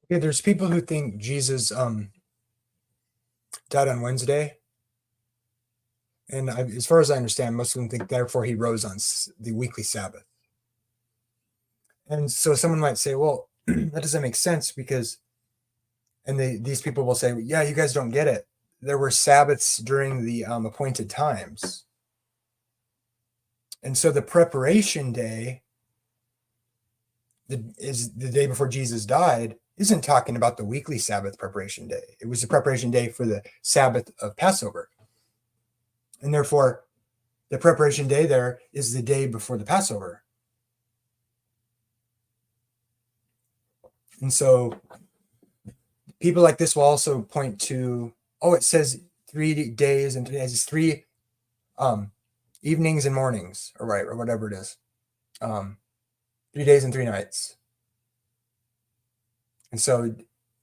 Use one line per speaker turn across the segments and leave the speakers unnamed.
Yeah, there's people who think Jesus died on Wednesday, and as far as I understand, most of them think therefore he rose on the weekly Sabbath. And so someone might say, well, that doesn't make sense because, and these people will say, yeah, you guys don't get it. There were Sabbaths during the appointed times. And so the preparation day is the day before Jesus died, isn't talking about the weekly Sabbath preparation day. It was the preparation day for the Sabbath of Passover. And therefore, the preparation day there is the day before the Passover. And so people like this will also point to, oh, it says 3 days and 3 days. It's three evenings and mornings, or whatever it is. 3 days and 3 nights. And so,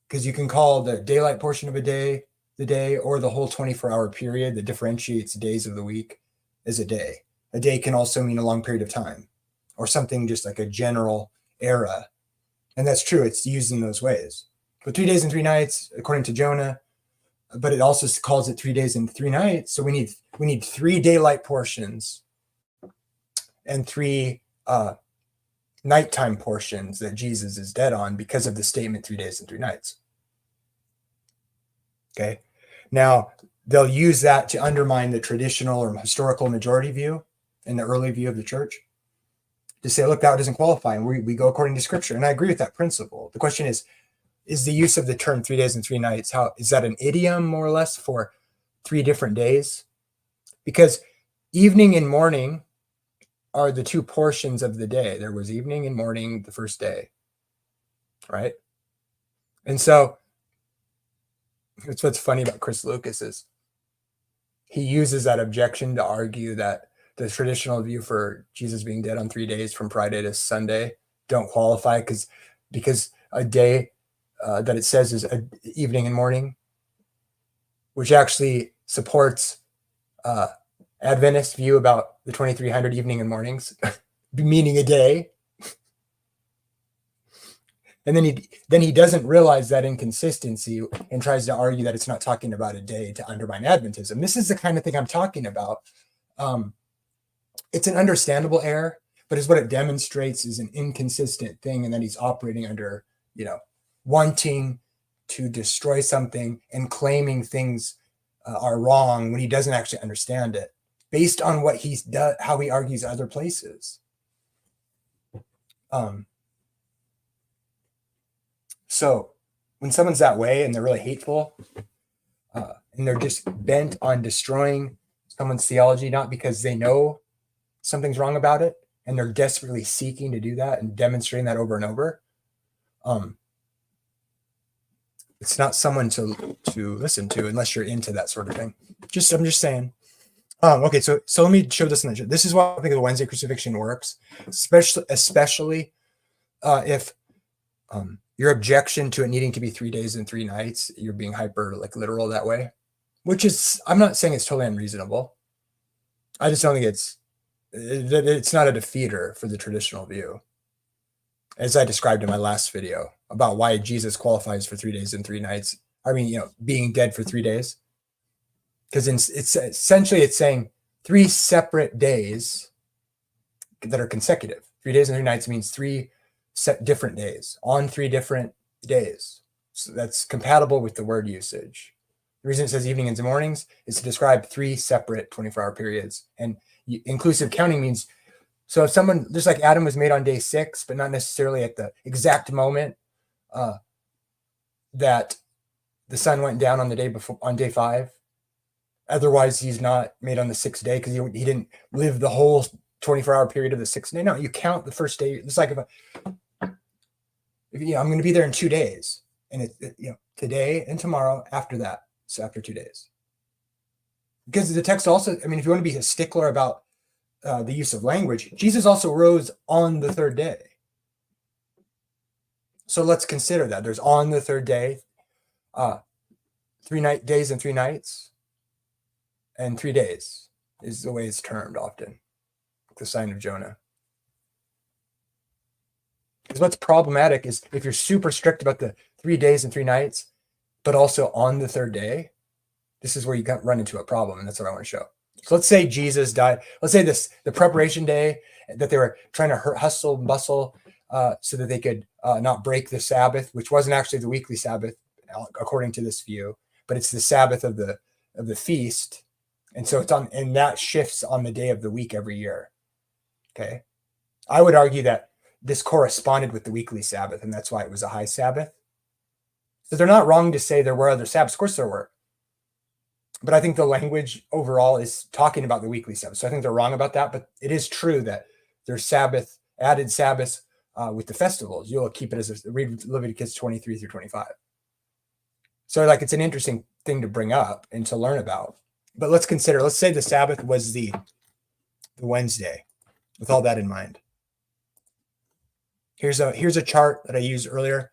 because you can call the daylight portion of a day the day, or the whole 24-hour period that differentiates days of the week as a day. A day can also mean a long period of time, or something just like a general era. And that's true. It's used in those ways. But 3 days and 3 nights, according to Jonah, but it also calls it 3 days and 3 nights. So we need 3 daylight portions and 3 nighttime portions that Jesus is dead on because of the statement 3 days and 3 nights. Okay. Now they'll use that to undermine the traditional or historical majority view and the early view of the church to say, look, that doesn't qualify. And we go according to scripture. And I agree with that principle. The question is the use of the term 3 days and 3 nights, how is that an idiom more or less for 3 different days? Because evening and morning are the 2 portions of the day. There was evening and morning the first day, right? And so it's what's funny about Chris Lucas is he uses that objection to argue that the traditional view for Jesus being dead on 3 days from Friday to Sunday don't qualify because a day that it says is evening and morning, which actually supports Adventist view about the 2300 evening and mornings meaning a day. And then he doesn't realize that inconsistency and tries to argue that it's not talking about a day to undermine Adventism. This is the kind of thing I'm talking about. It's an understandable error, but what it demonstrates is an inconsistent thing, and that he's operating under, wanting to destroy something and claiming things are wrong when he doesn't actually understand it, based on what he's done, how he argues other places. So when someone's that way and they're really hateful and they're just bent on destroying someone's theology, not because they know something's wrong about it and they're desperately seeking to do that and demonstrating that over and over, it's not someone to listen to unless you're into that sort of thing. I'm just saying. Okay, so let me show this in the. This is why I think the Wednesday Crucifixion works, especially if your objection to it needing to be 3 days and 3 nights, you're being hyper literal that way, which is, I'm not saying it's totally unreasonable. I just don't think it's not a defeater for the traditional view, as I described in my last video about why Jesus qualifies for 3 days and 3 nights. I mean, being dead for 3 days, because it's essentially saying 3 separate days that are consecutive. 3 days and 3 nights means 3 different days on 3 different days. So that's compatible with the word usage. The reason it says evening and mornings is to describe 3 separate 24-hour periods. And inclusive counting means, so if someone, just like Adam was made on day 6, but not necessarily at the exact moment that the sun went down on the day before, on day 5. Otherwise, he's not made on the 6th day because he didn't live the whole 24-hour period of the 6th day. No, you count the first day. It's like if I'm going to be there in 2 days, and today and tomorrow after that. So after 2 days, because the text also, I mean, if you want to be a stickler about the use of language, Jesus also rose on the 3rd day. So let's consider that there's on the 3rd day, 3 days and 3 nights, and 3 days is the way it's termed often, the sign of Jonah. Because what's problematic is if you're super strict about the 3 days and 3 nights, but also on the third day, this is where you run into a problem, and that's what I want to show. So let's say Jesus died. Let's say the preparation day that they were trying to hustle and bustle so that they could not break the Sabbath, which wasn't actually the weekly Sabbath according to this view, but it's the Sabbath of the feast, and so and that shifts on the day of the week every year. Okay, I would argue that this corresponded with the weekly Sabbath, and that's why it was a high Sabbath. So they're not wrong to say there were other Sabbaths. Of course there were. But I think the language overall is talking about the weekly Sabbath. So I think they're wrong about that. But it is true that there's added Sabbaths with the festivals. You'll keep it as read Leviticus 23 through 25. So like it's an interesting thing to bring up and to learn about. But let's say the Sabbath was the Wednesday, with all that in mind. Here's a chart that I used earlier.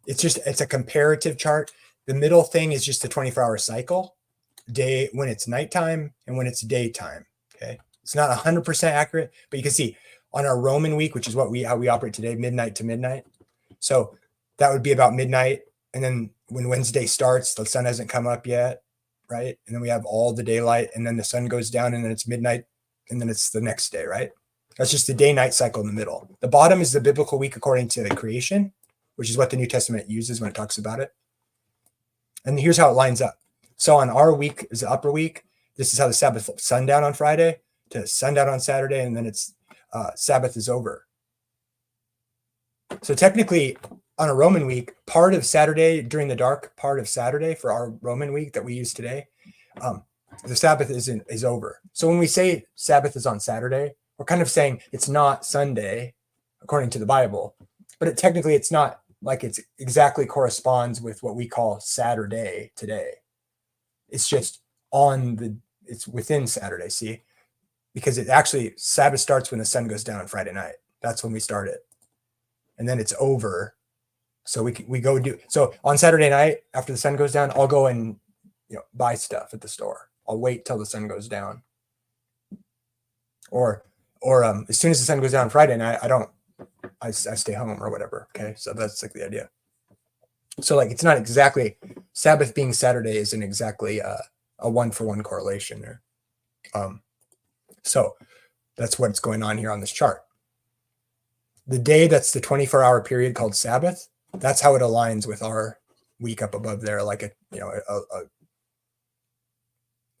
It's a comparative chart. The middle thing is just the 24-hour cycle, day when it's nighttime and when it's daytime. Okay, it's not 100% accurate, but you can see on our Roman week, which is how we operate today, midnight to midnight. So that would be about midnight, and then when Wednesday starts, the sun hasn't come up yet, right? And then we have all the daylight, and then the sun goes down, and then it's midnight, and then it's the next day, right? That's just the day-night cycle in the middle. The bottom is the biblical week according to creation, which is what the New Testament uses when it talks about it. And here's how it lines up. So on our week is the upper week. This is how the Sabbath sundown on Friday to sundown on Saturday, and then it's Sabbath is over. So technically, on a Roman week, part of Saturday, during the dark part of Saturday for our Roman week that we use today, the Sabbath is over. So when we say Sabbath is on Saturday, we're kind of saying it's not Sunday according to the Bible, but technically it's not like it's exactly corresponds with what we call Saturday today. It's just it's within Saturday, see? Because it actually, Sabbath starts when the sun goes down on Friday night. That's when we start it. And then it's over. So we go so on Saturday night, after the sun goes down, I'll go and buy stuff at the store. I'll wait till the sun goes down. Or as soon as the sun goes down Friday night, I stay home or whatever. Okay. So that's like the idea. So like, it's not exactly Sabbath being Saturday isn't exactly a 1-for-1 correlation there. So that's what's going on here on this chart. The day that's the 24-hour period called Sabbath, that's how it aligns with our week up above there, like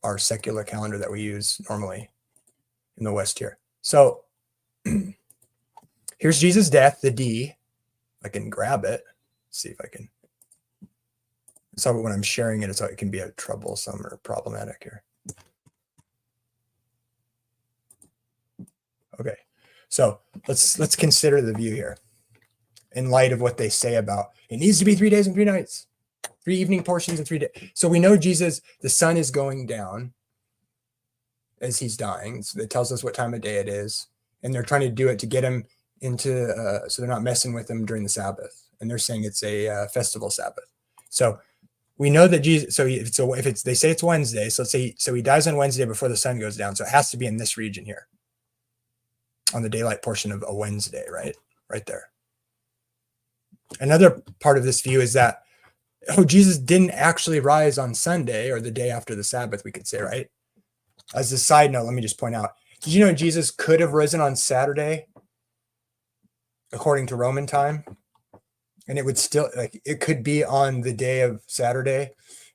our secular calendar that we use normally in the West here. So here's Jesus' death, the D. I can grab it. See if I can. So when I'm sharing it, it can be a troublesome or problematic here. Okay, so let's consider the view here in light of what they say about it needs to be 3 days and 3 nights, 3 evening portions and 3 days. So we know Jesus, the sun is going down as he's dying. So it tells us what time of day it is, and they're trying to do it to get him into so they're not messing with him during the Sabbath, and they're saying it's a festival Sabbath. So we know that Jesus. So if they say it's Wednesday, so let's say he dies on Wednesday before the sun goes down. So it has to be in this region here, on the daylight portion of a Wednesday, right there. Another part of this view is that Jesus didn't actually rise on Sunday or the day after the Sabbath, we could say, right? As a side note, let me just point out, did you know Jesus could have risen on Saturday according to Roman time? And it would still, like, it could be on the day of Saturday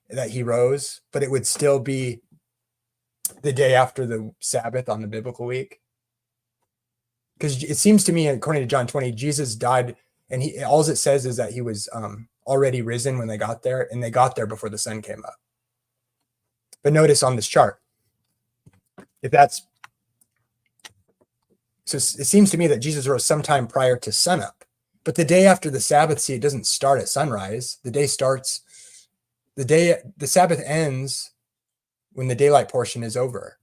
that he rose, but it would still be the day after the Sabbath on the biblical week. Because it seems to me, according to John 20, Jesus died, and all it says is that he was already risen when they got there, and they got there before the sun came up. But notice on this chart, so it seems to me that Jesus rose sometime prior to sunup. But the day after the Sabbath, see, it doesn't start at sunrise. The Sabbath ends when the daylight portion is over.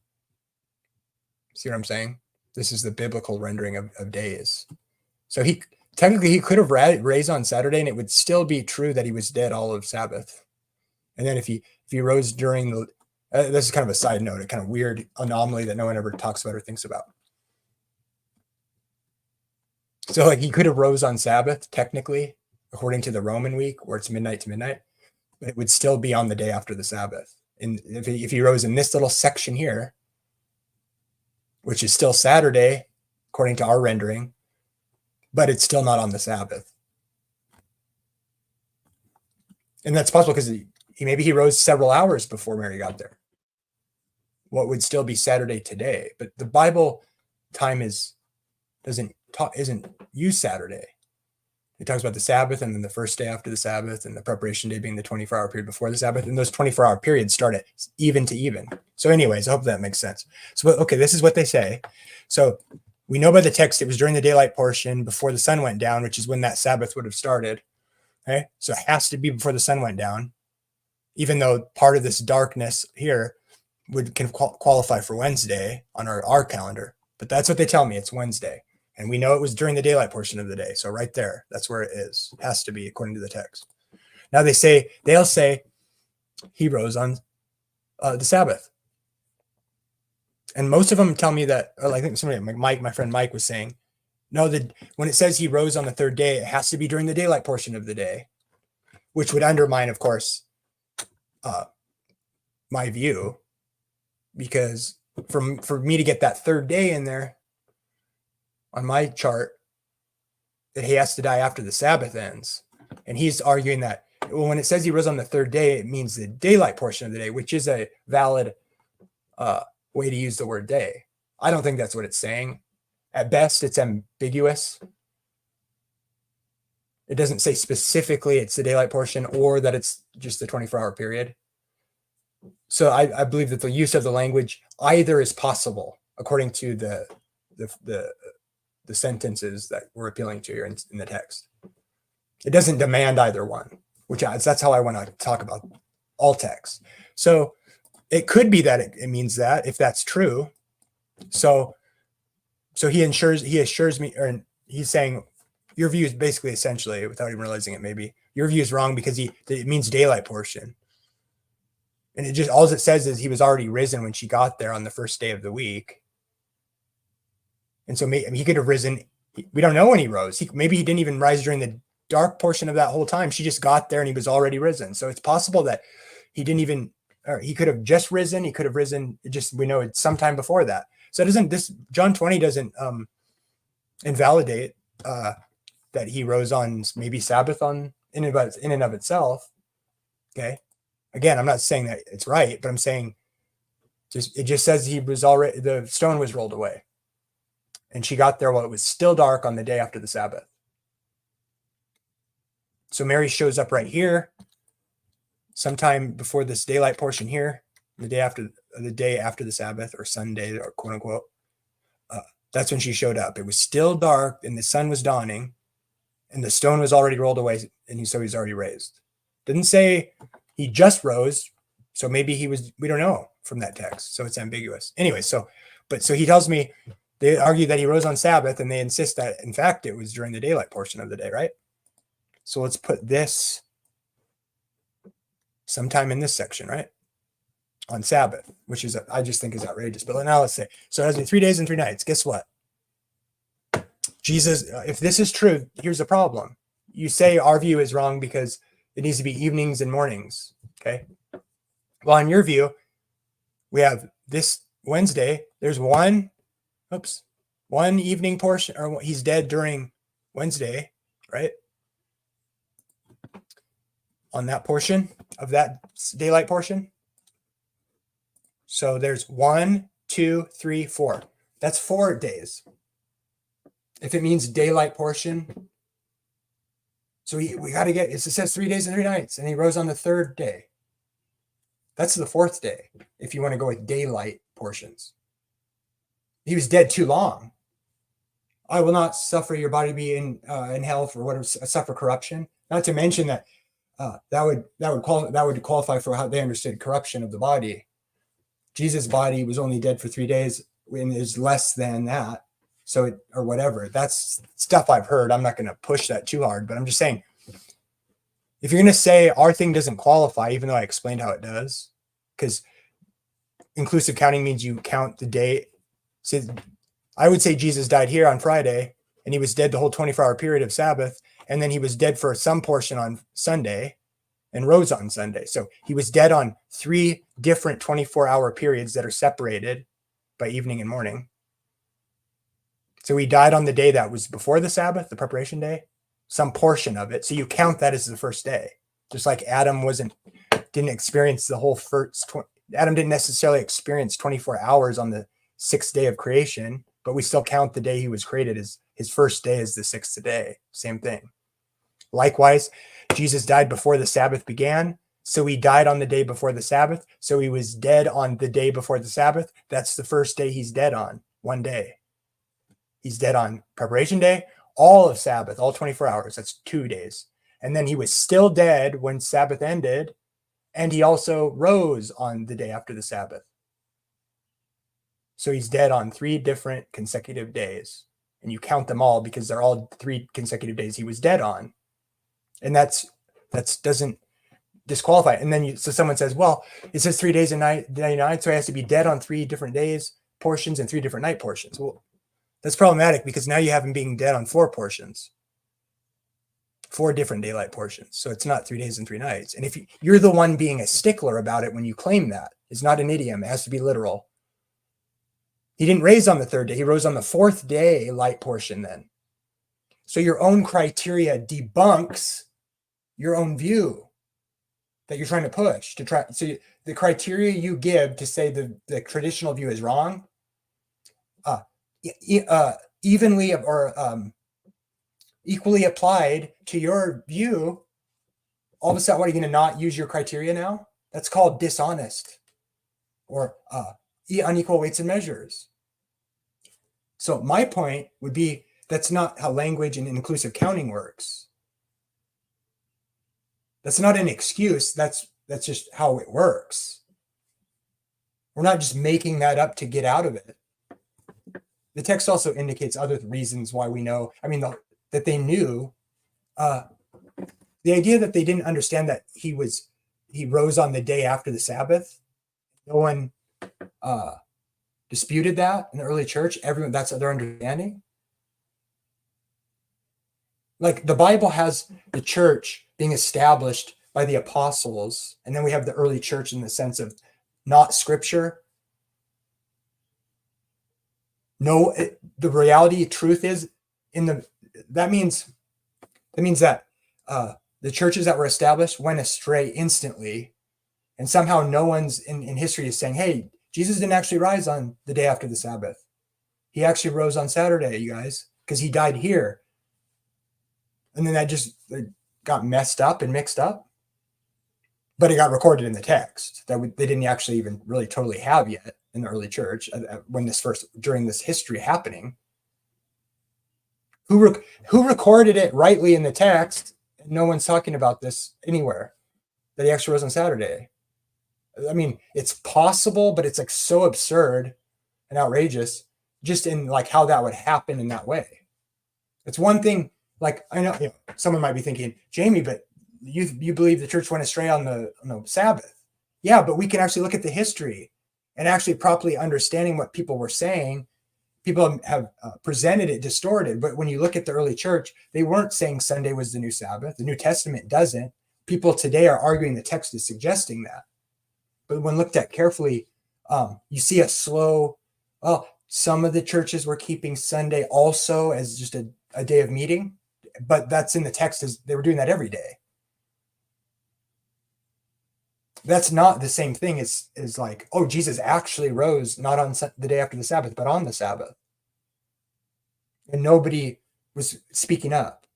See what I'm saying? This is the biblical rendering of days. So he could have raised on Saturday, and it would still be true that he was dead all of Sabbath. And then if he rose during the, this is kind of a side note, a kind of weird anomaly that no one ever talks about or thinks about. So like he could have rose on Sabbath, technically, according to the Roman week, where it's midnight to midnight, but it would still be on the day after the Sabbath. And if he rose in this little section here, which is still Saturday, according to our rendering, but it's still not on the Sabbath. And that's possible because maybe he rose several hours before Mary got there. What would still be Saturday today, but the Bible time isn't use Saturday. It talks about the Sabbath and then the first day after the Sabbath and the preparation day being the 24-hour period before the Sabbath. And those 24-hour periods start at even to even. So anyways, I hope that makes sense. So, okay, this is what they say. So we know by the text it was during the daylight portion before the sun went down, which is when that Sabbath would have started. Okay, so it has to be before the sun went down, even though part of this darkness here can qualify for Wednesday on our calendar. But that's what they tell me. It's Wednesday. And we know it was during the daylight portion of the day. So right there, that's where it is. It has to be according to the text. Now they'll say he rose on the Sabbath. And most of them tell me that, or I think somebody, my friend Mike was saying, no, when it says he rose on the third day, it has to be during the daylight portion of the day, which would undermine, of course, my view, because for me to get that third day in there, on my chart, that he has to die after the Sabbath ends. And he's arguing that, well, when it says he rose on the third day, it means the daylight portion of the day, which is a valid way to use the word day. I don't think that's what it's saying. At best, it's ambiguous. It doesn't say specifically it's the daylight portion or that it's just the 24-hour period. So I believe that the use of the language either is possible according to the sentences that we're appealing to here in the text. It doesn't demand either one, that's how I want to talk about all texts. So it could be that it means that, if that's true. So he assures me, or he's saying your view is basically, essentially, without even realizing it, maybe your view is wrong because it means daylight portion. And all it says is he was already risen when she got there on the first day of the week. And so he could have risen. We don't know when he rose. Maybe he didn't even rise during the dark portion of that whole time. She just got there and he was already risen. So it's possible that he didn't even, or he could have just risen. He could have risen. We know it's sometime before that. So John 20 doesn't invalidate that he rose on maybe Sabbath in and of itself. Okay. Again, I'm not saying that it's right, but I'm saying it just says the stone was rolled away. And she got there while it was still dark on the day after the Sabbath. So Mary shows up right here, sometime before this daylight portion here, the day after the Sabbath, or Sunday, or quote unquote. That's when she showed up. It was still dark and the sun was dawning and the stone was already rolled away. And so he's already raised. Didn't say he just rose. So maybe we don't know from that text. So it's ambiguous. Anyway, so he tells me, they argue that he rose on Sabbath, and they insist that, in fact, it was during the daylight portion of the day, right? So let's put this sometime in this section, right? On Sabbath, which I just think is outrageous. But now let's say, so it has been 3 days and 3 nights. Guess what? Jesus, if this is true, here's the problem. You say our view is wrong because it needs to be evenings and mornings, okay? Well, in your view, we have this Wednesday, there's one evening portion, or he's dead during Wednesday, right? On that portion of that daylight portion. So there's 1, 2, 3, 4. That's 4 days. If it means daylight portion. So we got to get, it says 3 days and 3 nights, and he rose on the third day. That's the fourth day, if you want to go with daylight portions. He was dead too long. I will not suffer your body to be in hell for whatever, suffer corruption. Not to mention that that would qualify for how they understood corruption of the body. Jesus' body was only dead for 3 days, and is less than that. So or whatever. That's stuff I've heard. I'm not going to push that too hard, but I'm just saying, if you're going to say our thing doesn't qualify, even though I explained how it does, because inclusive counting means you count the day. So I would say Jesus died here on Friday, and he was dead the whole 24-hour period of Sabbath, and then he was dead for some portion on Sunday and rose on Sunday. So he was dead on 3 different 24-hour periods that are separated by evening and morning. So he died on the day that was before the Sabbath, the preparation day, some portion of it. So you count that as the first day. Just like Adam didn't experience the whole first, Adam didn't necessarily experience 24 hours on the 6th day of creation, but we still count the day he was created as his first day is the 6th day. Same thing. Likewise, Jesus died before the Sabbath began. So he died on the day before the Sabbath. So he was dead on the day before the Sabbath. That's the first day he's dead on, one day. He's dead on preparation day, all of Sabbath, all 24 hours. That's 2 days. And then he was still dead when Sabbath ended. And he also rose on the day after the Sabbath. So he's dead on 3 different consecutive days. And you count them all because they're all 3 consecutive days he was dead on. And that doesn't disqualify. And then so someone says, well, it says 3 days and night, so he has to be dead on 3 different days portions and 3 different night portions. Well, that's problematic because now you have him being dead on 4 portions, 4 different daylight portions. So it's not 3 days and 3 nights. And if you're the one being a stickler about it when you claim that, it's not an idiom. It has to be literal. He didn't raise on the 3rd day. He rose on the 4th day light portion then. So your own criteria debunks your own view that you're trying to push to try. So the criteria you give to say the traditional view is wrong, evenly or equally applied to your view, all of a sudden, what are you going to not use your criteria now? That's called dishonest or unequal weights and measures. So my point would be that's not how language and inclusive counting works. That's not an excuse. That's just how it works. We're not just making that up to get out of it. The text also indicates other reasons why we know, that they knew. The idea that they didn't understand that he rose on the day after the Sabbath, no one disputed that in the early church. Everyone, that's their understanding. Like the Bible has the church being established by the apostles, and then we have the early church in the sense of not scripture. No, the reality, truth is that means that the churches that were established went astray instantly, and somehow no one's in history is saying, hey, Jesus didn't actually rise on the day after the Sabbath. He actually rose on Saturday, you guys, because he died here. And then that just got messed up and mixed up. But it got recorded in the text that they didn't actually even really totally have yet in the early church during this history happening. Who recorded it rightly in the text? No one's talking about this anywhere, that he actually rose on Saturday. It's possible, but it's like so absurd and outrageous just in like how that would happen in that way. It's one thing, like I know someone might be thinking, Jamie, but you believe the church went astray on the Sabbath. Yeah, but we can actually look at the history and actually properly understanding what people were saying. People have presented it distorted, but when you look at the early church, they weren't saying Sunday was the new Sabbath. The New Testament doesn't. People today are arguing the text is suggesting that. But when looked at carefully, you see a slow, some of the churches were keeping Sunday also as just a day of meeting, but that's in the text as they were doing that every day. That's not the same thing as like, oh, Jesus actually rose not on the day after the Sabbath, but on the Sabbath. And nobody was speaking up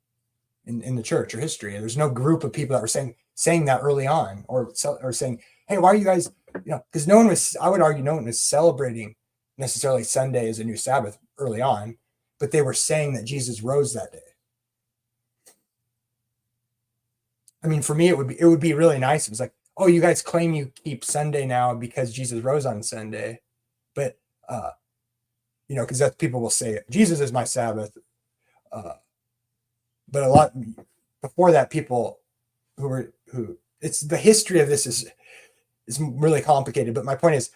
in the church or history. There's no group of people that were saying that early on or saying, hey, why are you guys, because I would argue no one was celebrating necessarily Sunday as a new Sabbath early on, but they were saying that Jesus rose that day. For me, it would be really nice. It was like, oh, you guys claim you keep Sunday now because Jesus rose on Sunday, but because that people will say Jesus is my Sabbath. But a lot before that, people it's the history of this is really complicated. But my point is,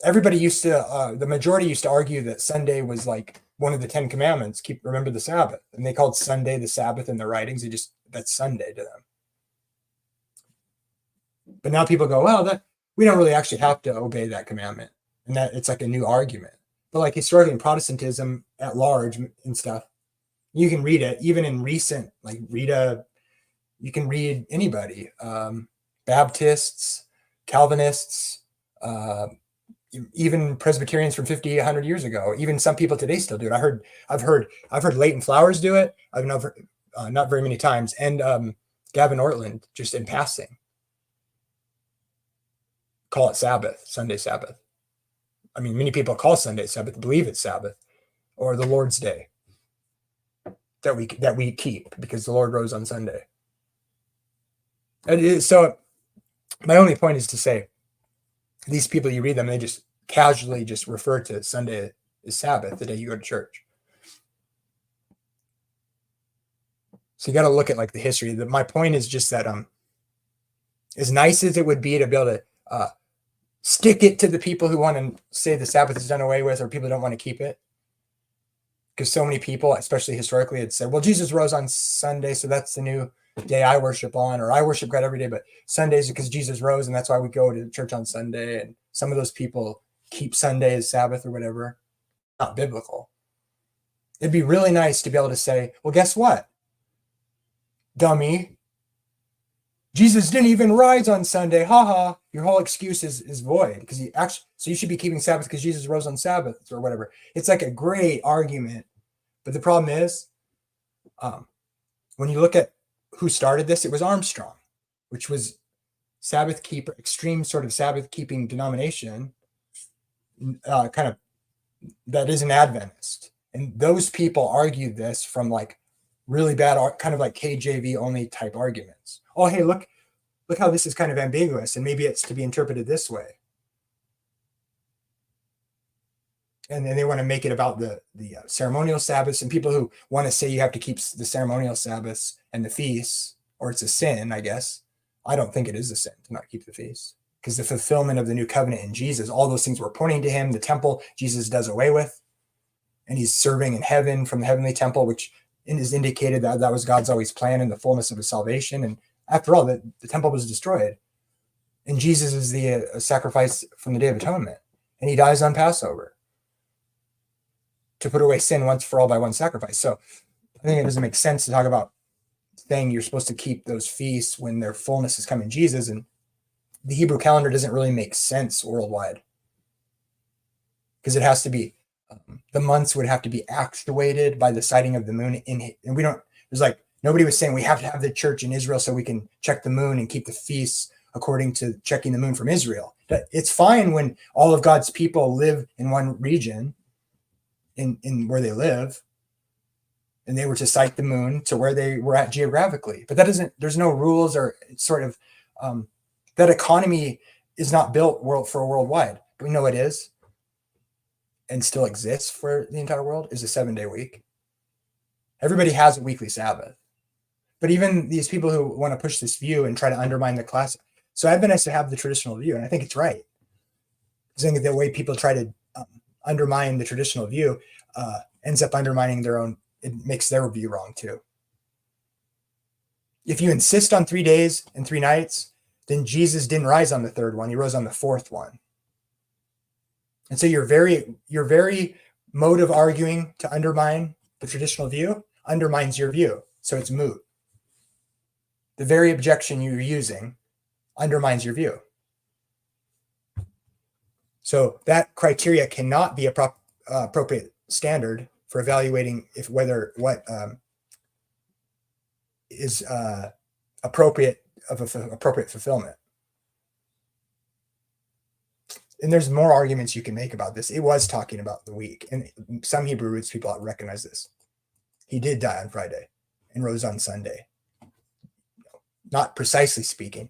everybody the majority used to argue that Sunday was one of the 10 commandments, remember the Sabbath. And they called Sunday the Sabbath in their writings. That's Sunday to them. But now people go, well, we don't really actually have to obey that commandment. And that it's like a new argument. But like historically in Protestantism at large and stuff, you can read it, even in recent, like you can read anybody, Baptists, Calvinists, even Presbyterians from 50, 100 years ago. Even some people today still do it. I've heard Leighton Flowers do it. I've never, not very many times. And Gavin Ortland, just in passing, call it Sabbath, Sunday Sabbath. I mean, many people call Sunday Sabbath, believe it's Sabbath, or the Lord's Day that we keep because the Lord rose on Sunday. So my only point is to say, these people, you read them, they just casually just refer to Sunday as Sabbath, the day you go to church. So you got to look at like the history. My point is just that as nice as it would be to be able to stick it to the people who want to say the Sabbath is done away with, or people don't want to keep it, because so many people, especially historically, had said, well, Jesus rose on Sunday, so that's the new day I worship on, or I worship God every day, but Sundays because Jesus rose, and that's why we go to church on Sunday. And some of those people keep Sunday as Sabbath or whatever. Not biblical. It'd be really nice to be able to say, well, guess what, dummy? Jesus didn't even rise on Sunday. Ha. Your whole excuse is void, because so you should be keeping Sabbath because Jesus rose on Sabbath or whatever. It's like a great argument. But the problem is, when you look at who started this, it was Armstrong, which was Sabbath keeper, extreme sort of Sabbath keeping denomination, kind of that is an Adventist. And those people argued this from like really bad, kind of like KJV only type arguments. Oh, hey, look how this is kind of ambiguous, and maybe it's to be interpreted this way. And then they want to make it about the ceremonial Sabbaths, and people who want to say you have to keep the ceremonial Sabbaths and the feasts, or it's a sin, I guess. I don't think it is a sin to not keep the feasts, because the fulfillment of the new covenant in Jesus, all those things were pointing to him. The temple Jesus does away with, and he's serving in heaven from the heavenly temple, which is indicated that was God's always plan in the fullness of his salvation. And after all, the temple was destroyed, and Jesus is the sacrifice from the Day of Atonement, and he dies on Passover to put away sin once for all by one sacrifice. So I think it doesn't make sense to talk about saying you're supposed to keep those feasts when their fullness is coming in Jesus. And the Hebrew calendar doesn't really make sense worldwide, because it has to be, the months would have to be actuated by the sighting of the moon. And there's like, nobody was saying we have to have the church in Israel so we can check the moon and keep the feasts according to checking the moon from Israel. It's fine when all of God's people live in one region, in where they live, and they were to sight the moon to where they were at geographically. But there's no rules, or sort of, that economy is not built for worldwide. But we know it is, and still exists for the entire world, is a 7-day week. Everybody has a weekly Sabbath. But even these people who want to push this view and try to undermine the classic. So Adventists have the traditional view, and I think it's right. I think the way people try to undermine the traditional view ends up undermining their own. It makes their view wrong too. If you insist on 3 days and 3 nights, then Jesus didn't rise on the third one. He rose on the fourth one. And so your very mode of arguing to undermine the traditional view undermines your view. So it's moot. The very objection you're using undermines your view. So that criteria cannot be a appropriate standard for evaluating what is appropriate fulfillment. And there's more arguments you can make about this. It was talking about the week, and some Hebrew roots people recognize this. He did die on Friday and rose on Sunday. Not precisely speaking.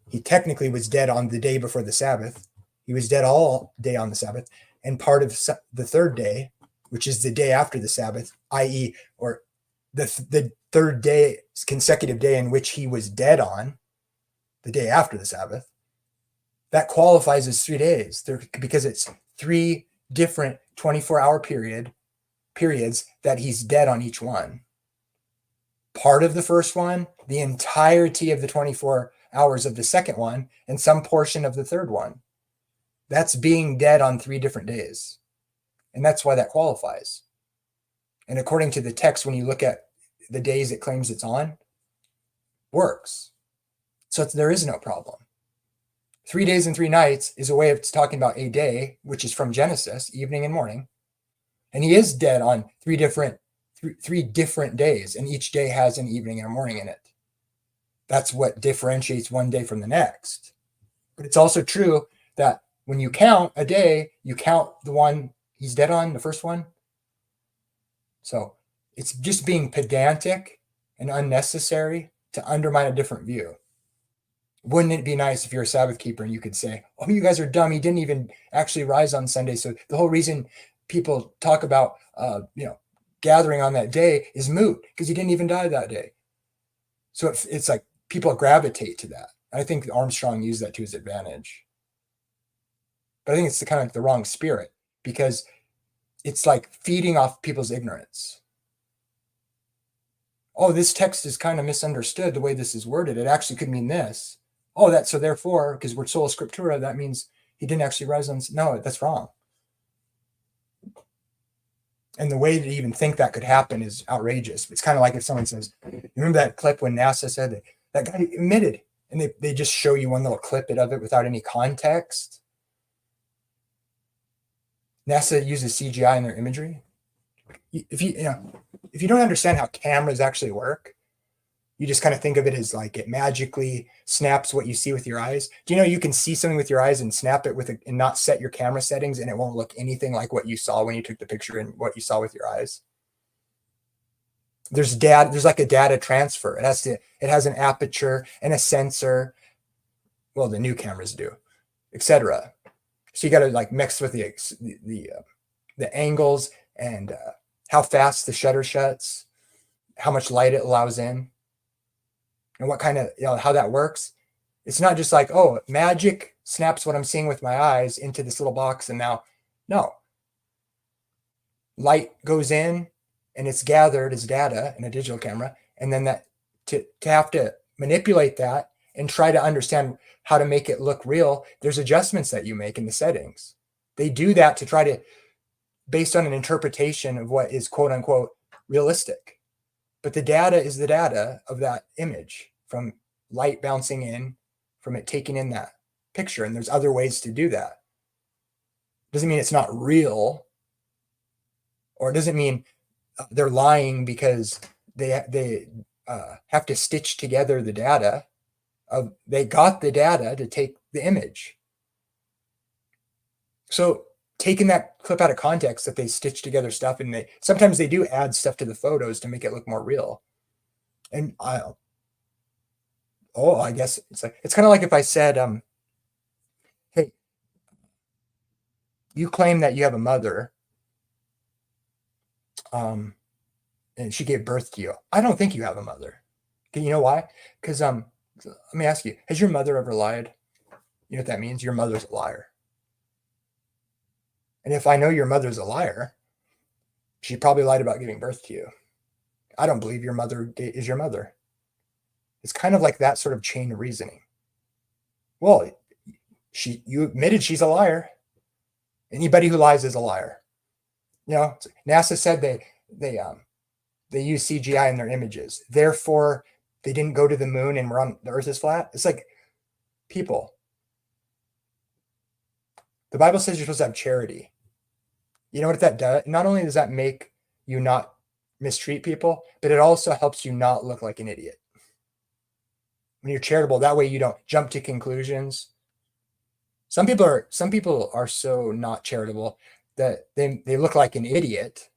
He technically was dead on the day before the Sabbath. He was dead all day on the Sabbath, and part of the third day, which is the day after the Sabbath, i.e., or the third day, consecutive day in which he was dead on, the day after the Sabbath, that qualifies as 3 days, because it's 3 different 24-hour period periods that he's dead on each one. Part of the first one, the entirety of the 24 hours of the second one, and some portion of the third one. That's being dead on 3 different days. And that's why that qualifies. And according to the text, when you look at the days it claims it's on, works. So there is no problem. 3 days and 3 nights is a way of talking about a day, which is from Genesis, evening and morning. And he is dead on 3 different days, and each day has an evening and a morning in it. That's what differentiates one day from the next. But it's also true that when you count a day, you count the one he's dead on, the first one. So it's just being pedantic and unnecessary to undermine a different view. Wouldn't it be nice if you're a Sabbath keeper and you could say, oh, you guys are dumb. He didn't even actually rise on Sunday. So the whole reason people talk about, gathering on that day is moot because he didn't even die that day. So it's like people gravitate to that. I think Armstrong used that to his advantage. But I think it's kind of like the wrong spirit because it's like feeding off people's ignorance. Oh, this text is kind of misunderstood the way this is worded. It actually could mean this. Oh, so therefore, because we're sola scriptura, that means he didn't actually rise on. No, that's wrong. And the way to even think that could happen is outrageous. It's kind of like if someone says, you remember that clip when NASA said that guy admitted, and they just show you one little clip of it without any context. NASA uses CGI in their imagery. If you don't understand how cameras actually work, you just kind of think of it as like it magically snaps what you see with your eyes. Do you know you can see something with your eyes and snap it and not set your camera settings, and it won't look anything like what you saw when you took the picture and what you saw with your eyes? There's like a data transfer. It has an aperture and a sensor. Well, the new cameras do, etc. So you got to like mix with the angles and how fast the shutter shuts, how much light it allows in, and what kind of, how that works. It's not just like, oh, magic snaps what I'm seeing with my eyes into this little box. And now, no. Light goes in and it's gathered as data in a digital camera. And then that to have to manipulate that and try to understand how to make it look real, there's adjustments that you make in the settings. They do that to try to, based on an interpretation of what is quote unquote realistic. But the data is the data of that image from light bouncing in, from it taking in that picture. And there's other ways to do that. Doesn't mean it's not real, or it doesn't mean they're lying because they have to stitch together the data. They got the data to take the image. So taking that clip out of context that they stitch together stuff, and sometimes they do add stuff to the photos to make it look more real. And I guess it's kind of like if I said, hey, you claim that you have a mother, and she gave birth to you. I don't think you have a mother. Okay, you know why? Because let me ask you, has your mother ever lied? You know what that means? Your mother's a liar. And if I know your mother's a liar, she probably lied about giving birth to you. I don't believe your mother is your mother. It's kind of like that sort of chain of reasoning. Well, you admitted she's a liar. Anybody who lies is a liar. NASA said they use CGI in their images. Therefore, they didn't go to the moon and the Earth is flat. It's like, people. The Bible says you're supposed to have charity. You know what that does? Not only does that make you not mistreat people, but it also helps you not look like an idiot. When you're charitable, that way you don't jump to conclusions. Some people are so not charitable that they look like an idiot,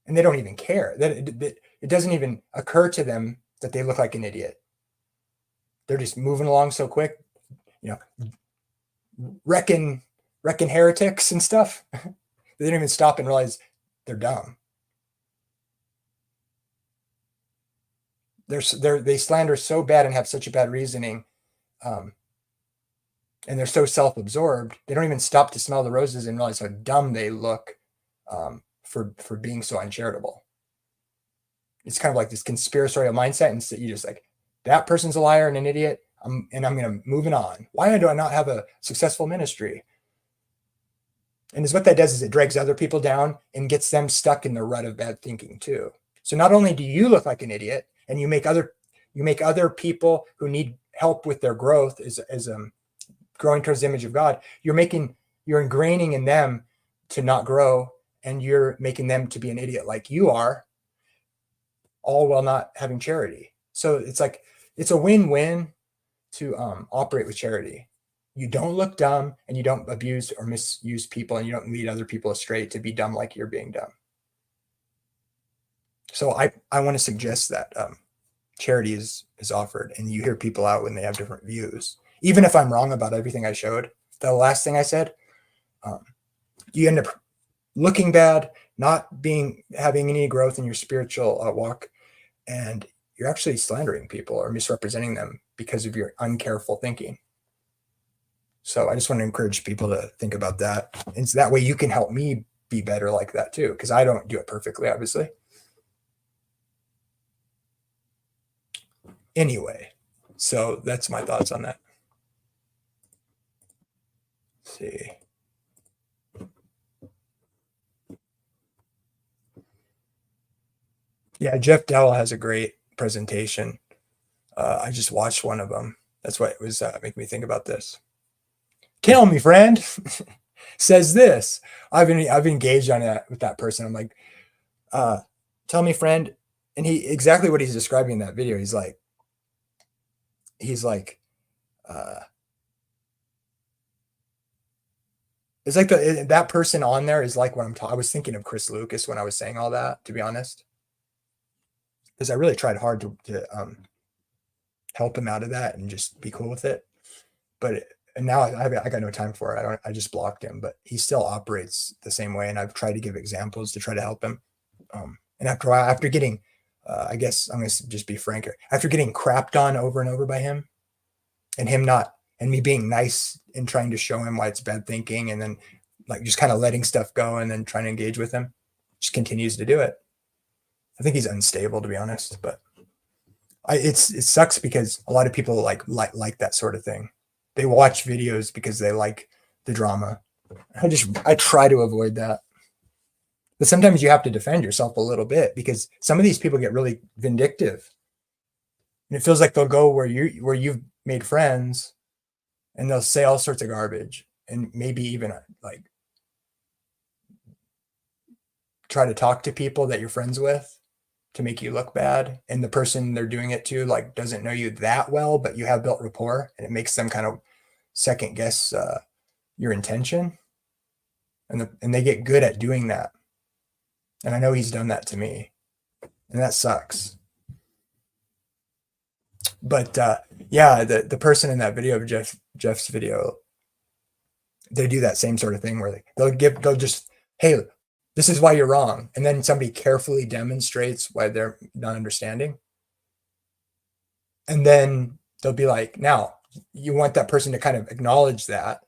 and they don't even care. That it doesn't even occur to them that they look like an idiot. They're just moving along so quick, wrecking heretics and stuff. They don't even stop and realize they're dumb. They slander so bad and have such a bad reasoning, and they're so self-absorbed, they don't even stop to smell the roses and realize how dumb they look for being so uncharitable. It's kind of like this conspiratorial mindset, and so you just like, that person's a liar and an idiot, and I'm going to move it on. Why do I not have a successful ministry? And what that does is it drags other people down and gets them stuck in the rut of bad thinking too. So not only do you look like an idiot, and you make other people who need help with their growth as growing towards the image of God, you're ingraining in them to not grow, and you're making them to be an idiot like you are, all while not having charity. So it's like, it's a win-win to operate with charity. You don't look dumb, and you don't abuse or misuse people, and you don't lead other people astray to be dumb like you're being dumb. So I want to suggest that charity is offered, and you hear people out when they have different views. Even if I'm wrong about everything I showed, the last thing I said, you end up looking bad, not having any growth in your spiritual walk, and you're actually slandering people or misrepresenting them because of your uncareful thinking. So I just want to encourage people to think about that. And so that way you can help me be better like that too, because I don't do it perfectly, obviously. Anyway, so that's my thoughts on that. Let's see. Yeah, Jeff Dell has a great presentation. I just watched one of them. That's what it was making me think about this. Tell me, friend, says this. I've engaged on that with that person. I'm like, tell me, friend, and exactly what he's describing in that video. He's like, it's like that person on there is like what I was thinking of Chris Lucas when I was saying all that, to be honest, because I really tried hard to help him out of that and just be cool with it. But now I got no time for it. I just blocked him, but he still operates the same way. And I've tried to give examples to try to help him. And after getting, I guess I'm going to just be frank here, after getting crapped on over and over by him, and me being nice and trying to show him why it's bad thinking, and then like just kind of letting stuff go and then trying to engage with him, just continues to do it. I think he's unstable, to be honest, but it sucks because a lot of people like that sort of thing. They watch videos because they like the drama. I try to avoid that. But sometimes you have to defend yourself a little bit, because some of these people get really vindictive. And it feels like they'll go where you've made friends, and they'll say all sorts of garbage, and maybe even like try to talk to people that you're friends with to make you look bad. And the person they're doing it to like doesn't know you that well, but you have built rapport, and it makes them kind of second guess your intention. And they get good at doing that. And I know he's done that to me, and that sucks. But yeah, the person in that video of Jeff's video, they do that same sort of thing where they'll just, hey, this is why you're wrong. And then somebody carefully demonstrates why they're not understanding. And then they'll be like, now you want that person to kind of acknowledge that,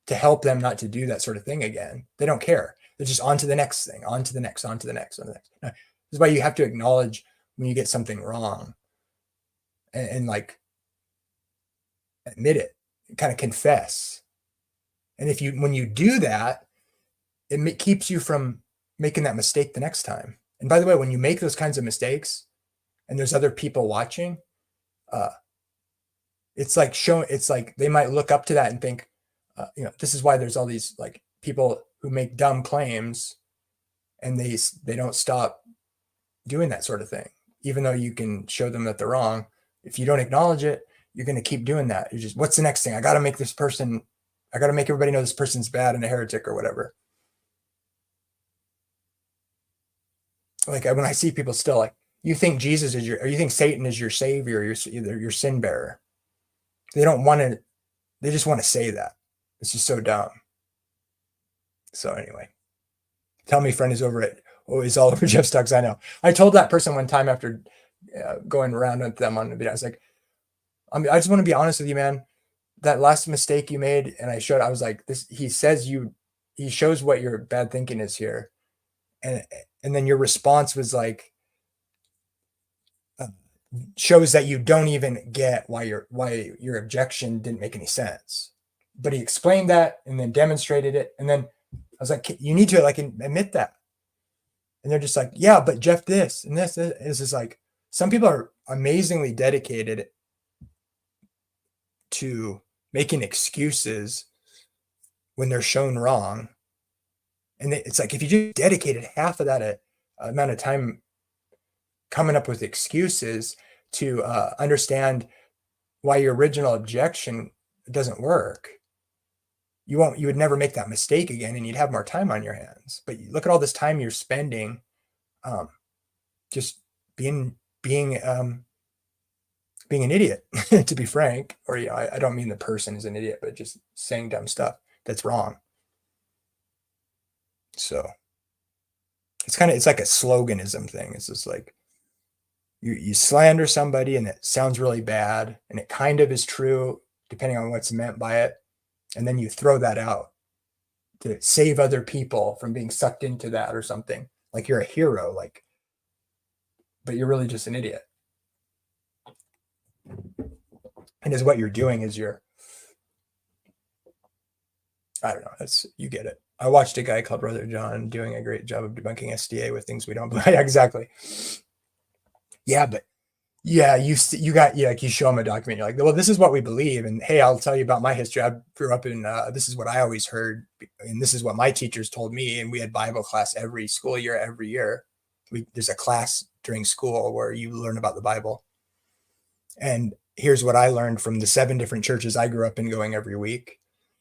to help them not to do that sort of thing again. They don't care. They're just on to the next thing, on to the next, on to the next, on to the next. This is why you have to acknowledge when you get something wrong, and like admit it, kind of confess. And when you do that, it keeps you from making that mistake the next time. And by the way, when you make those kinds of mistakes and there's other people watching, it's like they might look up to that and think, this is why there's all these like people who make dumb claims, and they don't stop doing that sort of thing, even though you can show them that they're wrong. If you don't acknowledge it, you're going to keep doing that. You're just, what's the next thing? I got to make everybody know this person's bad and a heretic or whatever. Like when I see people still like, you think Jesus is you think Satan is your savior, your sin bearer. They just want to say that. It's just so dumb. So anyway, tell me, friend, is all over Jeff Stucks. I know. I told that person one time after going around with them on the video, I was like, I just want to be honest with you, man. That last mistake you made, and I was like, this. He shows what your bad thinking is here, and then your response was like, shows that you don't even get why your objection didn't make any sense. But he explained that and then demonstrated it, and then I was like, you need to like admit that. And they're just like, yeah, but Jeff, this and this is like, some people are amazingly dedicated to making excuses when they're shown wrong. And it's like, if you just dedicated half of that amount of time coming up with excuses to understand why your original objection doesn't work, you would never make that mistake again, and you'd have more time on your hands. But look at all this time you're spending just being an idiot, to be frank. Or I don't mean the person is an idiot, but just saying dumb stuff that's wrong. So it's like a sloganism thing. It's just like you slander somebody and it sounds really bad, and it kind of is true depending on what's meant by it, and then you throw that out to save other people from being sucked into that or something. Like you're a hero, like, but you're really just an idiot. And is what you're doing is I don't know, you get it. I watched a guy called Brother John doing a great job of debunking SDA with things we don't believe. Yeah, exactly. Yeah, but yeah, you show them a document. You're like, well, this is what we believe, and hey, I'll tell you about my history. I grew up in this is what I always heard, and this is what my teachers told me. And we had Bible class every school year, every year. There's a class during school where you learn about the Bible. And here's what I learned from the 7 different churches I grew up in going every week.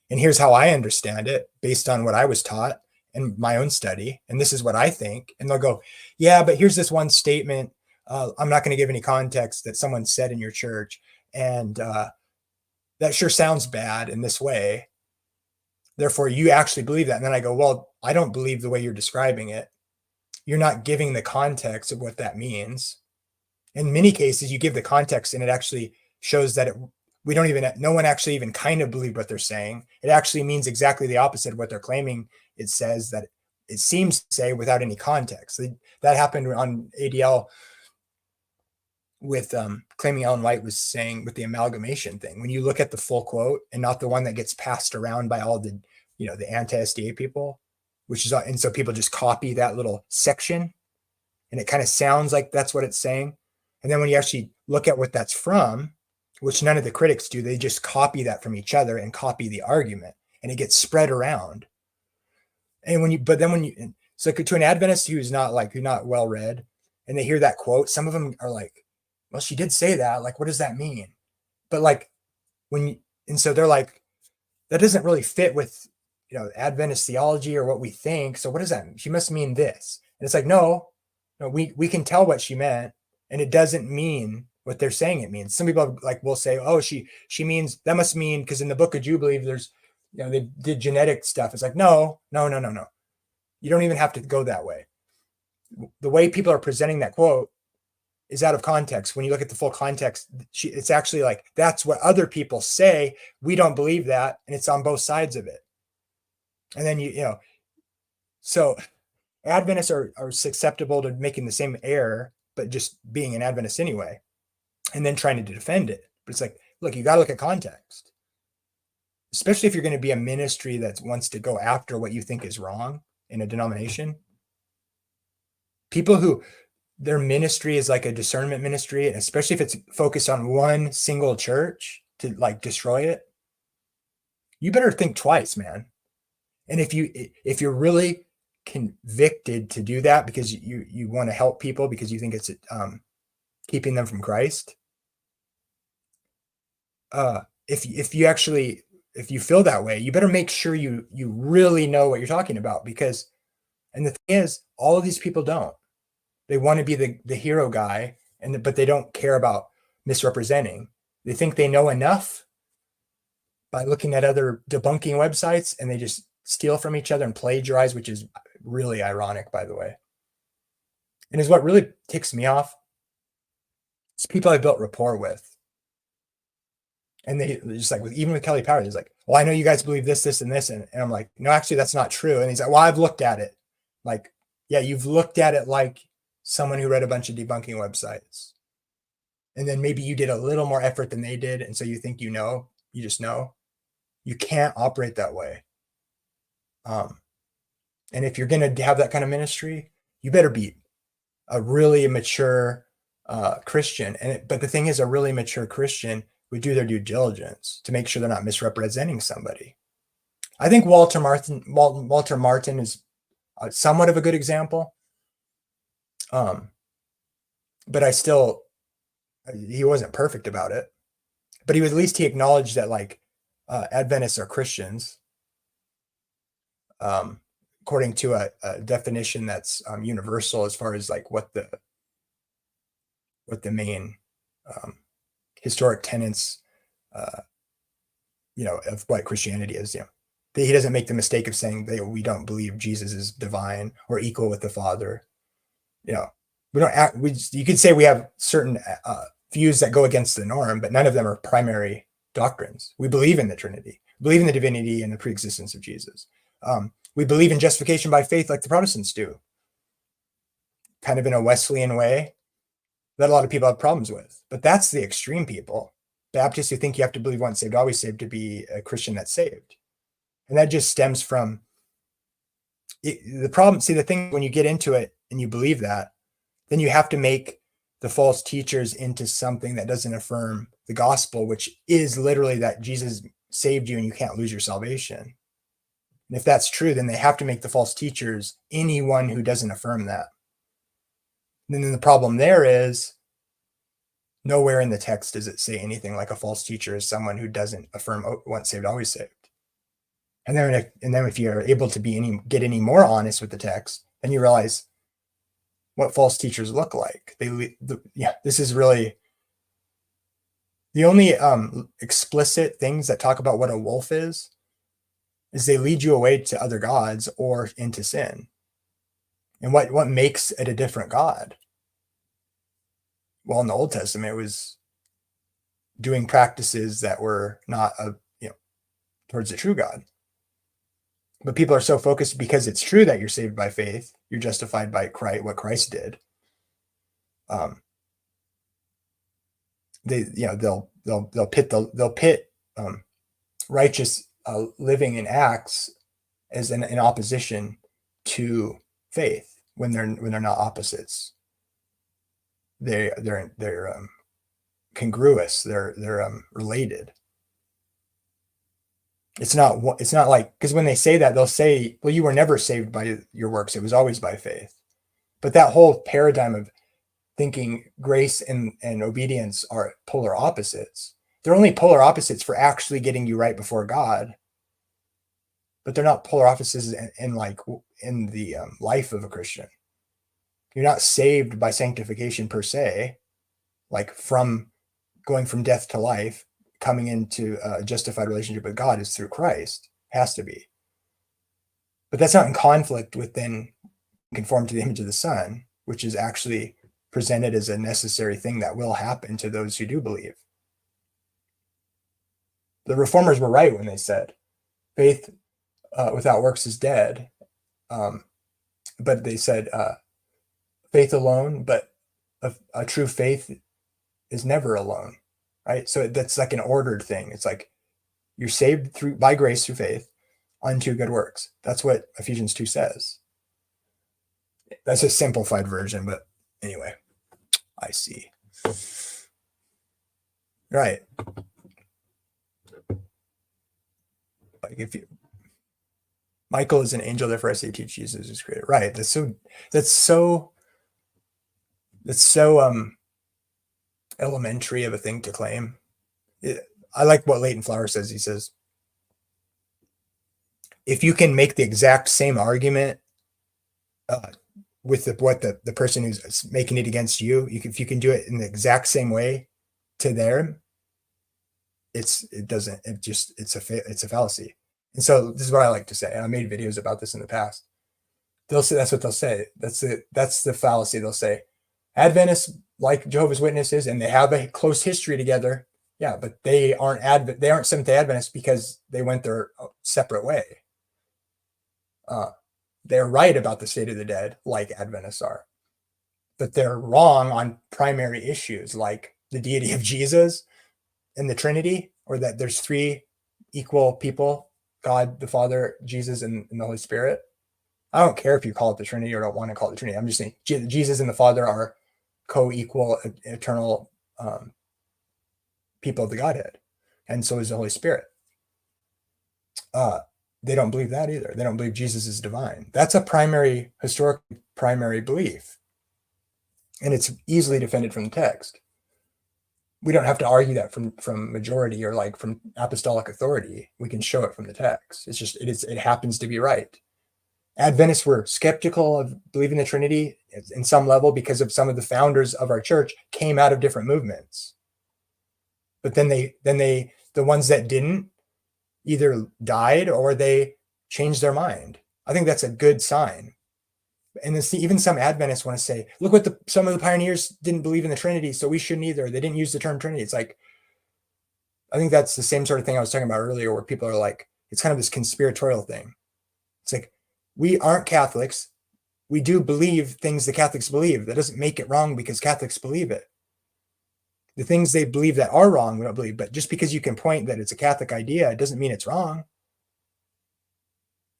And here's how I understand it based on what I was taught and my own study. And this is what I think. And they'll go, yeah, but here's this one statement. I'm not going to give any context that someone said in your church. And that sure sounds bad in this way. Therefore, you actually believe that. And then I go, well, I don't believe the way you're describing it. You're not giving the context of what that means. In many cases, you give the context and it actually shows that no one actually even kind of believed what they're saying. It actually means exactly the opposite of what they're claiming. It says that it seems to say without any context. That happened on ADL with claiming Ellen White was saying with the amalgamation thing. When you look at the full quote and not the one that gets passed around by all the anti-SDA people, and so people just copy that little section and it kind of sounds like that's what it's saying. And then when you actually look at what that's from, which none of the critics do, they just copy that from each other and copy the argument, and it gets spread around. And so to an Adventist who's not well read, and they hear that quote, some of them are like, well, she did say that. Like, what does that mean? But so they're like, that doesn't really fit with, Adventist theology or what we think. So what does that mean? She must mean this. And it's like, no, we can tell what she meant, and it doesn't mean what they're saying it means. Some people will say, oh, she means, that must mean, because in the Book of Jubilee, there's, they did genetic stuff. It's like, no. You don't even have to go that way. The way people are presenting that quote is out of context. When you look at the full context, it's actually like, that's what other people say. We don't believe that. And it's on both sides of it. And then, so Adventists are susceptible to making the same error, but just being an Adventist anyway, and then trying to defend it. But it's like, look, you got to look at context, especially if you're going to be a ministry that wants to go after what you think is wrong in a denomination. People who their ministry is like a discernment ministry, and especially if it's focused on one single church to destroy it, you better think twice, man. And if you're really convicted to do that because you want to help people because you think it's keeping them from Christ, if you feel that way, you better make sure you really know what you're talking about, because, and the thing is, all of these people don't. They want to be the hero guy, but they don't care about misrepresenting. They think they know enough by looking at other debunking websites, and they just steal from each other and plagiarize, which is really ironic, by the way. And is what really ticks me off. It's people I built rapport with. And they just even with Kelly Powers, he's like, well, I know you guys believe this, this, and this. And I'm like, no, actually, that's not true. And he's like, well, I've looked at it. Like, Yeah, you've looked at it like someone who read a bunch of debunking websites. And then maybe you did a little more effort than they did, and so you think you just know. You can't operate that way. And if you're going to have that kind of ministry, you better be a really mature Christian. But the thing is, a really mature Christian would do their due diligence to make sure they're not misrepresenting somebody. I think Walter Martin is somewhat of a good example. But he wasn't perfect about it. But at least he acknowledged that like Adventists are Christians. According to a definition that's universal as far as like what the main historic tenets, of what Christianity is. He doesn't make the mistake of saying we don't believe Jesus is divine or equal with the Father. We don't act. You could say we have certain views that go against the norm, but none of them are primary doctrines. We believe in the Trinity, believe in the divinity and the preexistence of Jesus. We believe in justification by faith like the Protestants do, kind of in a Wesleyan way that a lot of people have problems with. But that's the extreme people. Baptists who think you have to believe once saved, always saved to be a Christian that's saved. And that just stems from the problem. See, the thing, when you get into it and you believe that, then you have to make the false teachers into something that doesn't affirm the gospel, which is literally that Jesus saved you and you can't lose your salvation. And if that's true, then they have to make the false teachers anyone who doesn't affirm that. And then the problem there is nowhere in the text does it say anything like a false teacher is someone who doesn't affirm once saved, always saved. And then if you're able to get any more honest with the text, then you realize what false teachers look like. This is really the only explicit things that talk about what a wolf is they lead you away to other gods or into sin. And what makes it a different God? Well, in the Old Testament, it was doing practices that were not towards the true God. But people are so focused because it's true that you're saved by faith, you're justified by Christ, what Christ did. They'll pit righteous living in acts as in opposition to faith when they're not opposites. They're congruous. They're related. It's not like, because when they say that, they'll say, well, you were never saved by your works. It was always by faith. But that whole paradigm of thinking grace and obedience are polar opposites. They're only polar opposites for actually getting you right before God. But they're not polar opposites in the life of a Christian. You're not saved by sanctification per se, like from going from death to life. Coming into a justified relationship with God is through Christ. Has to be. But that's not in conflict with then conform to the image of the Son, which is actually presented as a necessary thing that will happen to those who do believe. The Reformers were right when they said faith without works is dead. But they said faith alone, but a true faith is never alone. Right? So that's like an ordered thing. It's like you're saved by grace through faith unto good works. That's what Ephesians 2 says. That's a simplified version, but anyway, I see. Right. Like Michael is an angel, therefore I say teach Jesus is creator. Right. That's so elementary of a thing to claim. I like what Leighton Flower says. He says, if you can make the exact same argument with the person who's making it against you, if you can do it in the exact same way to them, it's a fallacy. And so this is what I like to say. And I made videos about this in the past. They'll say, that's what they'll say. That's the fallacy. They'll say Adventists like Jehovah's Witnesses, and they have a close history together. Yeah, but they aren't Seventh-day Adventists because they went their separate way. they're right about the state of the dead, like Adventists are, but they're wrong on primary issues like the deity of Jesus and the Trinity, or that there's three equal people, God, the Father, Jesus, and the Holy Spirit. I don't care if you call it the Trinity or don't want to call it the Trinity. I'm just saying Jesus and the Father are co-equal, eternal people of the Godhead, and so is the Holy Spirit. They don't believe that either. They don't believe Jesus is divine. That's a primary, historic primary belief, and it's easily defended from the text. We don't have to argue that from majority or like from apostolic authority. We can show it from the text. It's just it happens to be right. Adventists were skeptical of believing the Trinity in some level because of some of the founders of our church came out of different movements. But then the ones that didn't either died or they changed their mind. I think that's a good sign. And then even some Adventists want to say, look what some of the pioneers didn't believe in the Trinity, so we shouldn't either. They didn't use the term Trinity. It's like, I think that's the same sort of thing I was talking about earlier, where people are like, it's kind of this conspiratorial thing. It's like, we aren't Catholics. We do believe things the Catholics believe. That doesn't make it wrong because Catholics believe it. The things they believe that are wrong, we don't believe. But just because you can point that it's a Catholic idea, it doesn't mean it's wrong.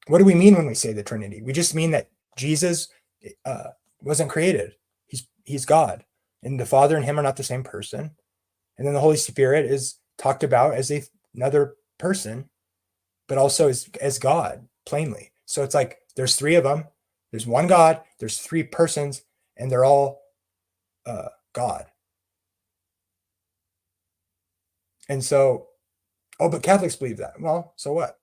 What do we mean when we say the Trinity? We just mean that Jesus wasn't created. He's God. And the Father and him are not the same person. And then the Holy Spirit is talked about as another person, but also as God, plainly. So it's like there's three of them. There's one God. There's three persons, and they're all God. And so, but Catholics believe that. Well, so what?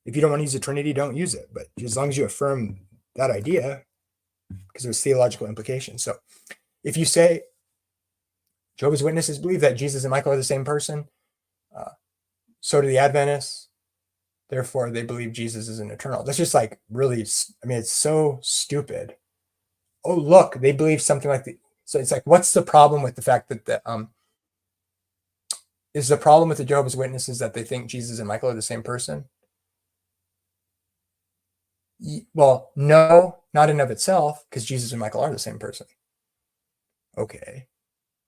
If you don't want to use the Trinity, don't use it. But as long as you affirm that idea, because there's theological implications. So if you say Jehovah's Witnesses believe that Jesus and Michael are the same person, so do the Adventists. Therefore, they believe Jesus is an eternal. That's just like really, I mean, it's so stupid. Oh, look, they believe something like so it's like, what's the problem with the fact that is the problem with the Jehovah's Witnesses that they think Jesus and Michael are the same person? Well, no, not in of itself, because Jesus and Michael are the same person. Okay.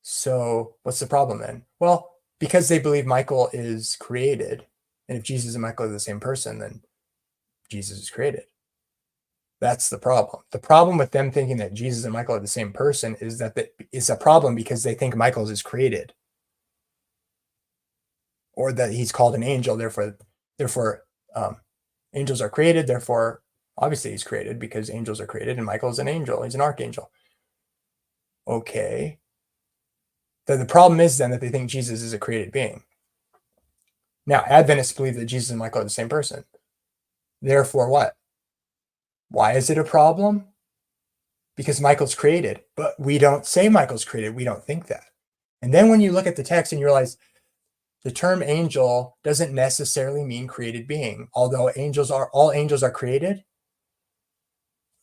So what's the problem then? Well, because they believe Michael is created. And if Jesus and Michael are the same person, then Jesus is created. That's the problem. The problem with them thinking that Jesus and Michael are the same person is that it's a problem because they think Michael's is created. Or that he's called an angel, therefore angels are created, therefore obviously he's created because angels are created and Michael is an angel, he's an archangel. Okay. The problem is then that they think Jesus is a created being. Now, Adventists believe that Jesus and Michael are the same person. Therefore what? Why is it a problem? Because Michael's created, but we don't say Michael's created. We don't think that. And then when you look at the text and you realize the term angel doesn't necessarily mean created being, although all angels are created.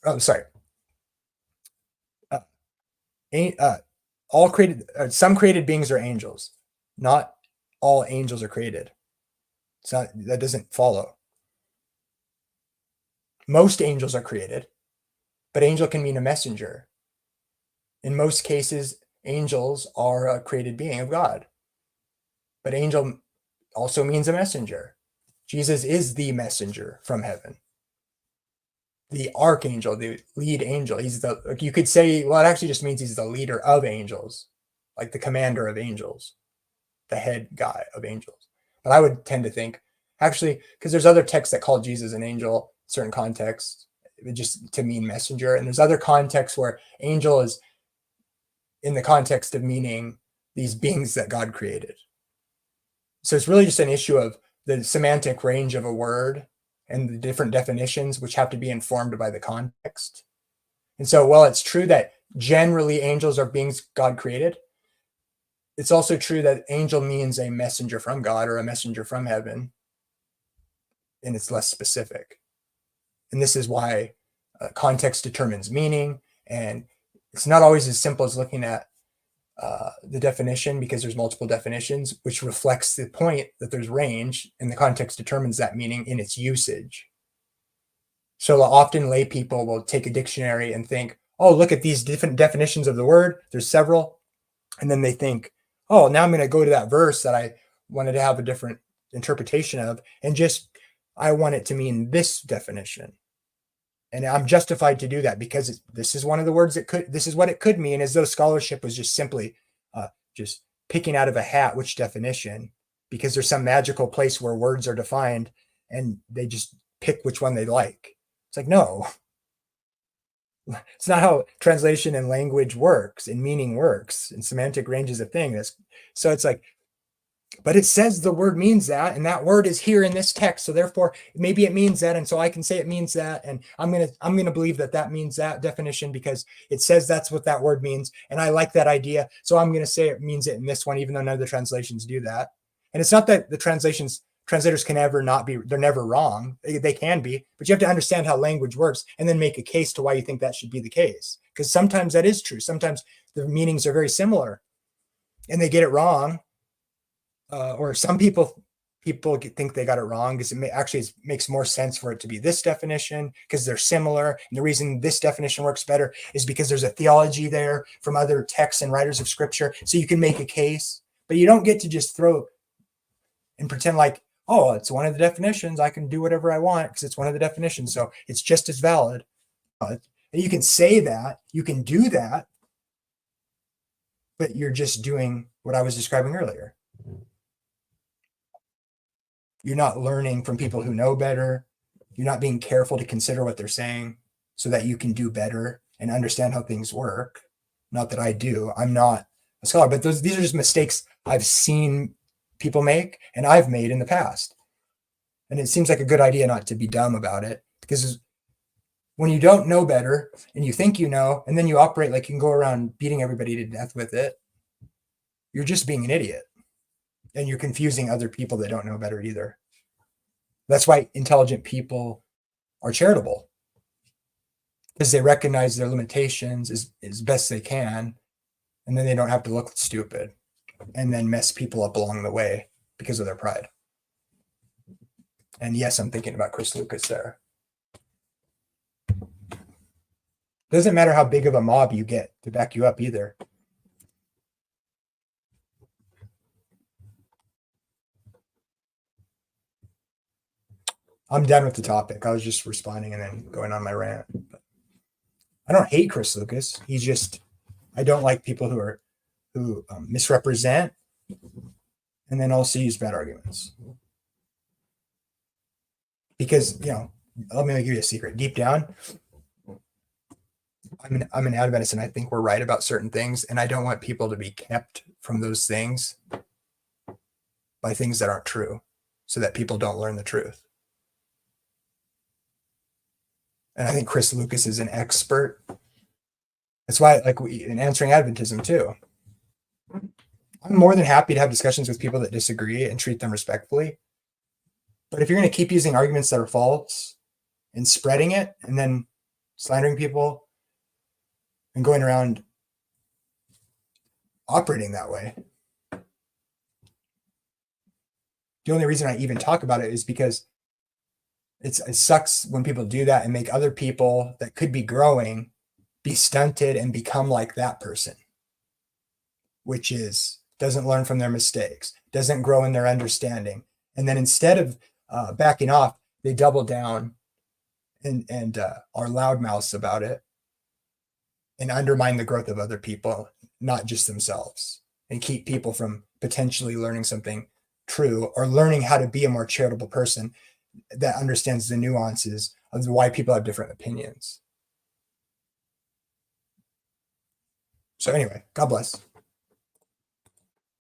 Oh, sorry. Some created beings are angels. Not all angels are created. That doesn't follow. Most angels are created, but angel can mean a messenger. In most cases, angels are a created being of God. But angel also means a messenger. Jesus is the messenger from heaven. The archangel, the lead angel. You could say, well, it actually just means he's the leader of angels, like the commander of angels, the head guy of angels. But I would tend to think, actually, because there's other texts that call Jesus an angel, certain contexts, just to mean messenger. And there's other contexts where angel is in the context of meaning these beings that God created. So it's really just an issue of the semantic range of a word and the different definitions, which have to be informed by the context. And so while it's true that generally angels are beings God created, it's also true that angel means a messenger from God or a messenger from heaven, and it's less specific. And this is why context determines meaning, and it's not always as simple as looking at the definition, because there's multiple definitions, which reflects the point that there's range, and the context determines that meaning in its usage. So often lay people will take a dictionary and think, oh, look at these different definitions of the word. There's several. And then they think, oh, now I'm going to go to that verse that I wanted to have a different interpretation of, and just, I want it to mean this definition. And I'm justified to do that because this is one of the words this is what it could mean, as though scholarship was just simply just picking out of a hat which definition, because there's some magical place where words are defined and they just pick which one they like. It's like, no, it's not how translation and language works and meaning works, and semantic range is a thing. So it's like, but it says the word means that, and that word is here in this text, so therefore maybe it means that, and so I can say it means that, and I'm gonna believe that means that definition because it says that's what that word means, and I like that idea, so I'm gonna say it means it in this one, even though none of the translations do that. And it's not that the translators can ever not be, they're never wrong. They can be, but you have to understand how language works and then make a case to why you think that should be the case, because sometimes that is true. Sometimes the meanings are very similar and they get it wrong. Or some people think they got it wrong because it makes more sense for it to be this definition because they're similar. And the reason this definition works better is because there's a theology there from other texts and writers of scripture. So you can make a case, but you don't get to just throw and pretend like, oh, it's one of the definitions. I can do whatever I want because it's one of the definitions. So it's just as valid. And you can say that, you can do that, but you're just doing what I was describing earlier. You're not learning from people who know better. You're not being careful to consider what they're saying so that you can do better and understand how things work. Not that I do. I'm not a scholar, but these are just mistakes I've seen people make and I've made in the past. And it seems like a good idea not to be dumb about it, because when you don't know better and you think you know, and then you operate like you can go around beating everybody to death with it, you're just being an idiot. And you're confusing other people that don't know better either. That's why intelligent people are charitable, because they recognize their limitations as best they can, and then they don't have to look stupid and then mess people up along the way because of their pride. And yes, I'm thinking about Chris Lucas there. Doesn't matter how big of a mob you get to back you up either. I'm done with the topic. I was just responding and then going on my rant. But I don't hate Chris Lucas. He's just, I don't like people who misrepresent and then also use bad arguments. Because, let me give you a secret. Deep down, I'm an Adventist and I think we're right about certain things, and I don't want people to be kept from those things by things that aren't true, so that people don't learn the truth. And I think Chris Lucas is an expert. That's why, in answering Adventism too, I'm more than happy to have discussions with people that disagree and treat them respectfully. But if you're going to keep using arguments that are false and spreading it and then slandering people and going around operating that way, the only reason I even talk about it is because it sucks when people do that and make other people that could be growing be stunted and become like that person, which doesn't learn from their mistakes, doesn't grow in their understanding. And then instead of backing off, they double down and are loudmouths about it and undermine the growth of other people, not just themselves, and keep people from potentially learning something true or learning how to be a more charitable person that understands the nuances of why people have different opinions. So anyway, God bless.